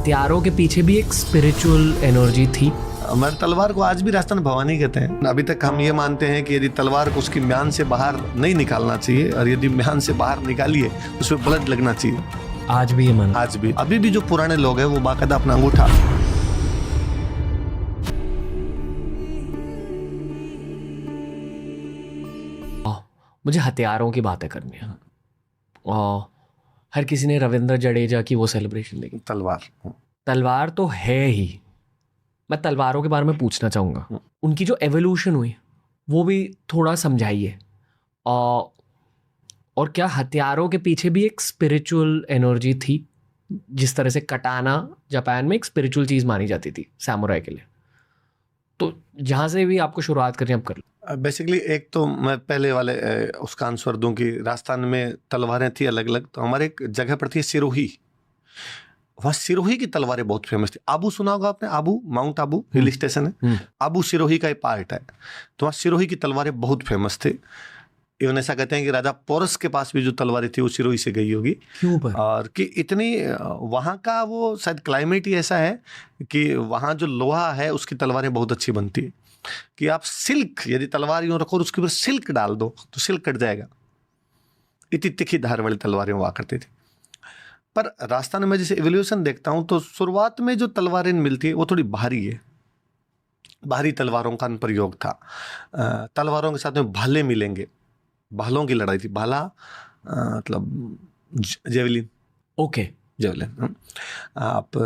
हथियारों के पीछे भी एक स्पिरिचुअल एनर्जी थी। हमारे तलवार को आज भी राजस्थान भवानी कहते हैं। अभी तक हम ये मानते हैं कि यदि तलवार को उसकी म्यान से बाहर नहीं निकालना चाहिए, और यदि म्यान से बाहर निकालिए उसमें ब्लड लगना चाहिए। आज भी ये मानते, आज भी अभी भी जो पुराने लोग हैं वो बाकायदा अपना अंगूठा मुझे हथियारों की बातें करनी है। और हर किसी ने रविंद्र जडेजा की वो सेलिब्रेशन देखी। तलवार तो है ही। मैं तलवारों के बारे में पूछना चाहूँगा, उनकी जो एवोल्यूशन हुई वो भी थोड़ा समझाइए। और क्या हथियारों के पीछे भी एक स्पिरिचुअल एनर्जी थी? जिस तरह से कटाना जापान में एक स्पिरिचुअल चीज़ मानी जाती थी सैमुराई के लिए, तो जहाँ से भी आपको शुरुआत करनी आप कर लो। बेसिकली एक तो मैं पहले वाले उसका आंसर दूं कि राजस्थान में तलवारें थी अलग अलग। तो हमारे एक जगह पर थी सिरोही, वहाँ सिरोही की तलवारें बहुत फेमस थी। आबू सुना होगा आपने, Abu mount Abu hill station है, आबू सिरोही का एक पार्ट है। तो वहाँ सिरोही की तलवारें बहुत फेमस थी। इवन ऐसा कहते हैं कि राजा पोरस के पास भी जो तलवारें थी वो सिरोही से गई होगी। क्यों पर? और कि इतनी वहाँ का वो शायद क्लाइमेट ही ऐसा है कि वहाँ जो लोहा है उसकी तलवारें बहुत अच्छी बनती है कि आप सिल्क, यदि तलवार यूं रखो और उसके ऊपर सिल्क डाल दो तो सिल्क कट जाएगा। इतनी तिखी धार वाली तलवारें हुआ करती थी। पर राजस्थान में जैसे एवोल्यूशन देखता हूँ तो शुरुआत में जो तलवारें मिलती है वो थोड़ी भारी है, भारी तलवारों का प्रयोग था। तलवारों के साथ में भाले मिलेंगे, भालों की लड़ाई थी। भाला मतलब जेवलिन, ओके, जेवलिन। आप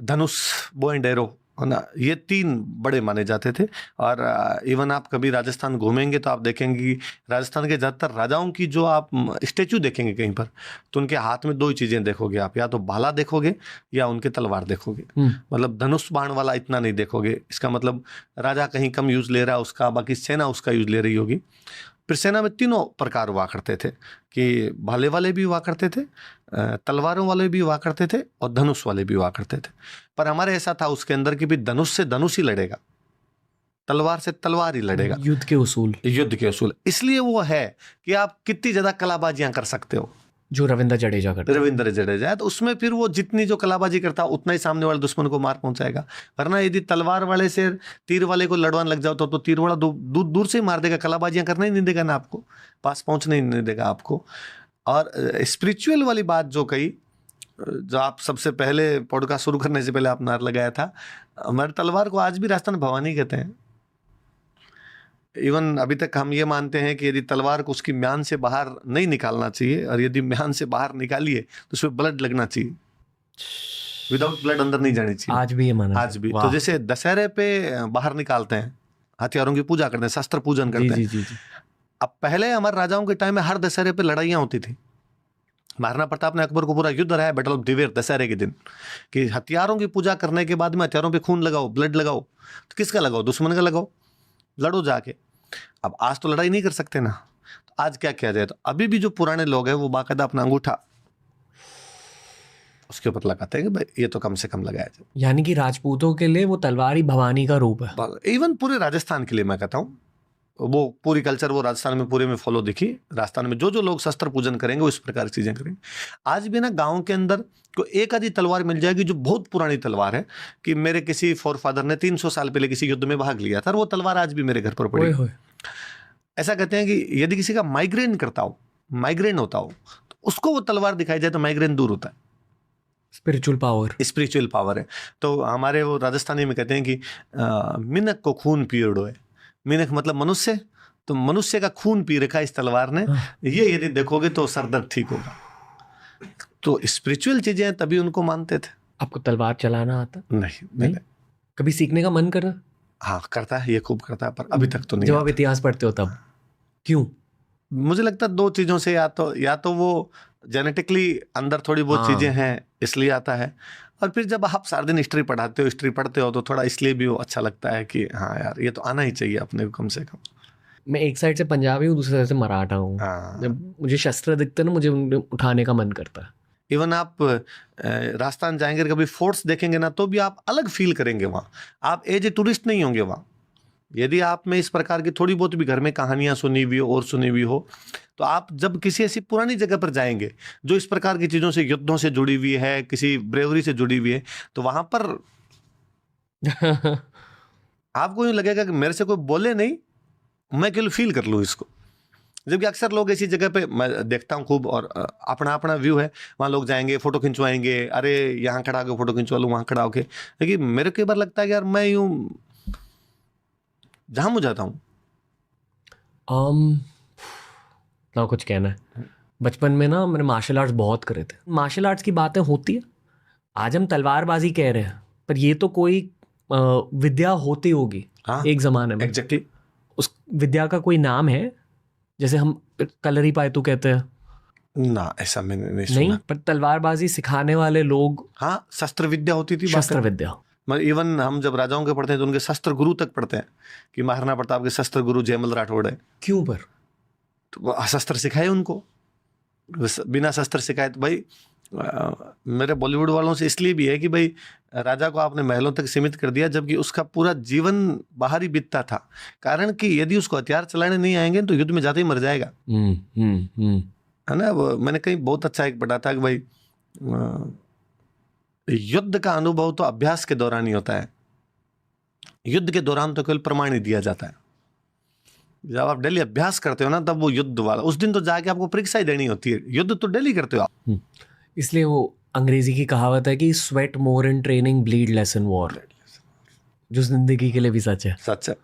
धनुष, बो एंड एरो ना, ये तीन बड़े माने जाते थे। और इवन आप कभी राजस्थान घूमेंगे तो आप देखेंगे कि राजस्थान के ज़्यादातर राजाओं की जो आप स्टेचू देखेंगे कहीं पर, तो उनके हाथ में दो ही चीज़ें देखोगे आप, या तो भाला देखोगे या उनके तलवार देखोगे। मतलब धनुष बाण वाला इतना नहीं देखोगे। इसका मतलब राजा कहीं कम यूज़ ले रहा है उसका, बाकी सेना उसका यूज़ ले रही होगी। फिर सेना में तीनों प्रकार हुआ करते थे कि भाले वाले भी हुआ करते थे, तलवारों वाले भी हुआ करते थे, और धनुष वाले भी हुआ करते थे। पर हमारे ऐसा था उसके अंदर कि भी धनुष से धनुष ही लड़ेगा, तलवार से तलवार ही लड़ेगा। युद्ध के उसूल, युद्ध के उसूल। इसलिए वो है कि आप कितनी ज्यादा कलाबाजियां कर सकते हो, जो रविंद्र जडेजा करता। रविंद्र जडेजा है तो उसमें फिर वो जितनी जो कलाबाजी करता उतना ही सामने वाले दुश्मन को मार पहुंचाएगा। वरना यदि तलवार वाले से तीर वाले को लड़वान लग जाओ तो तीर वाला दूर से ही मार देगा, कलाबाजियां करना ही नहीं देगा ना, आपको पास पहुंचने ही नहीं देगा आपको। और स्पिरिचुअल वाली बात जो कही, जो आप सबसे पहले पॉडकास्ट शुरू करने से पहले आप नार लगाया था, हमारे तलवार को आज भी राजस्थान भवानी कहते हैं। इवन अभी तक हम ये मानते हैं कि यदि तलवार को उसकी म्यान से बाहर नहीं निकालना चाहिए, और यदि म्यान से बाहर निकालिए तो उसमें ब्लड लगना चाहिए, विदाउट ब्लड अंदर नहीं जानी चाहिए। आज भी ये माना, आज भी। तो जैसे दशहरे पे बाहर निकालते हैं, हथियारों की पूजा करते हैं, शस्त्र पूजन करते हैं। अब पहले हमारे राजाओं के टाइम में हर दशहरे पे लड़ाइयाँ होती थी। महाराणा प्रताप ने अकबर को पूरा युद्ध रहा है बैटल ऑफ दिवेर दशहरे के दिन, कि हथियारों की पूजा करने के बाद में हथियारों पे खून लगाओ, ब्लड लगाओ। तो किसका लगाओ? दुश्मन का लगाओ, लड़ो जाके। अब आज तो लड़ाई नहीं कर सकते ना, तो आज क्या किया जाए? तो अभी भी जो पुराने लोग हैं वो बाकायदा अपना अंगूठा उसके ऊपर लगाते हैं कि भाई ये तो कम से कम लगाया जाए। यानी कि राजपूतों के लिए वो तलवार ही भवानी का रूप है। इवन पूरे राजस्थान के लिए मैं कहता हूँ, वो पूरी कल्चर वो राजस्थान में पूरे में फॉलो दिखी। राजस्थान में जो जो लोग शस्त्र पूजन करेंगे वो इस प्रकार की चीजें करेंगे। आज भी ना गांव के अंदर को एक आधी तलवार मिल जाएगी जो बहुत पुरानी तलवार है, कि मेरे किसी फोरफादर ने 300 साल पहले किसी युद्ध में भाग लिया था और वो तलवार आज भी मेरे घर पर पड़ी। ऐसा कहते हैं कि यदि किसी का माइग्रेन करता हो, माइग्रेन होता हो, तो उसको वो तलवार दिखाई जाए तो माइग्रेन दूर होता है। स्पिरिचुअल पावर है। तो हमारे वो राजस्थानी में कहते हैं कि मिनक को खून पियोड़ो है। मिनक मतलब मनुष्य, तो मनुष्य का खून पी रखा इस तलवार ने। ये यदि देखोगे तो सरदर्द ठीक होगा। तो स्पिरिचुअल चीजें तभी उनको मानते थे। आपको तलवार चलाना आता? नहीं। कभी सीखने का मन करा? हाँ करता है, ये खूब करता है, पर अभी तक तो नहीं। जब आप इतिहास पढ़ते हो तब क्यों? मुझे लगता है दो चीजों से, या तो वो जेनेटिकली अंदर थोड़ी बहुत चीजें हैं इसलिए आता है, और फिर जब आप सारा दिन हिस्ट्री पढ़ते हो तो थोड़ा इसलिए भी वो अच्छा लगता है कि हाँ यार ये तो आना ही चाहिए अपने को कम से कम। मैं एक साइड से पंजाबी हूँ, दूसरी साइड से मराठा हूँ। जब मुझे शस्त्र दिखते ना, मुझे उठाने का मन करता है। इवन आप राजस्थान जाएंगे, कभी फोर्ट्स देखेंगे ना, तो भी आप अलग फील करेंगे वहाँ। आप एज ए टूरिस्ट नहीं होंगे वहाँ। यदि आप में इस प्रकार की थोड़ी बहुत भी घर में कहानियाँ सुनी हुई हो और सुनी हुई हो, तो आप जब किसी ऐसी पुरानी जगह पर जाएंगे जो इस प्रकार की चीजों से, युद्धों से जुड़ी हुई है, किसी ब्रेवरी से जुड़ी हुई है, तो वहां पर आपको यूं लगेगा कि मेरे से कोई बोले नहीं, मैं केवल फील कर लूँ इसको। जबकि अक्सर लोग ऐसी जगह पे मैं देखता हूँ खूब, और अपना अपना व्यू है, वहाँ लोग जाएंगे फोटो खिंचवाएंगे, अरे यहाँ खड़ा होकर फोटो खिंचवा लूँ, वहाँ खड़ा होके। लेकिन मेरे कई बार लगता है कि यार मैं यूं जाम हो जाता हूँ। ना कुछ कहना है। बचपन में ना मैंने मार्शल आर्ट्स बहुत करे थे। मार्शल आर्ट्स की बातें होती है, आज हम तलवारबाजी कह रहे हैं, पर ये तो कोई विद्या होती होगी हाँ, एक जमाने में। एग्जैक्टली। उस विद्या का कोई नाम है? जैसे हम कलरी पायतू कहते हैं ना, ऐसा मैंने नहीं नहीं, सुना। पर तलवारबाजी सिखाने वाले लोग, हाँ, शस्त्र विद्या होती थी। शस्त्र विद्या। इवन हम जब राजाओं के पढ़ते हैं तो उनके शस्त्र गुरु तक पढ़ते हैं कि महाराणा प्रताप के शस्त्र गुरु जयमल राठौड़ है। क्यों? पर तो वो शस्त्र सिखाए उनको, बिना शस्त्र सिखाए। तो भाई मेरे बॉलीवुड वालों से इसलिए भी है कि भाई राजा को आपने महलों तक सीमित कर दिया, जबकि उसका पूरा जीवन बाहर ही बीतता था। कारण कि यदि उसको हथियार चलाने नहीं आएंगे तो युद्ध में जाते ही मर जाएगा। है ना। वो मैंने कहीं बहुत अच्छा एक पढ़ा था कि भाई युद्ध का अनुभव तो अभ्यास के दौरान ही होता है, युद्ध के दौरान तो केवल प्रमाण ही दिया जाता है। जब आप डेली अभ्यास करते हो ना, तब वो युद्ध वाला उस दिन तो जाके आपको परीक्षा ही देनी होती है। युद्ध तो डेली करते हो आप। इसलिए वो अंग्रेजी की कहावत है कि sweat more in training, bleed less in war, जो जिंदगी के लिए भी सच है। सच है।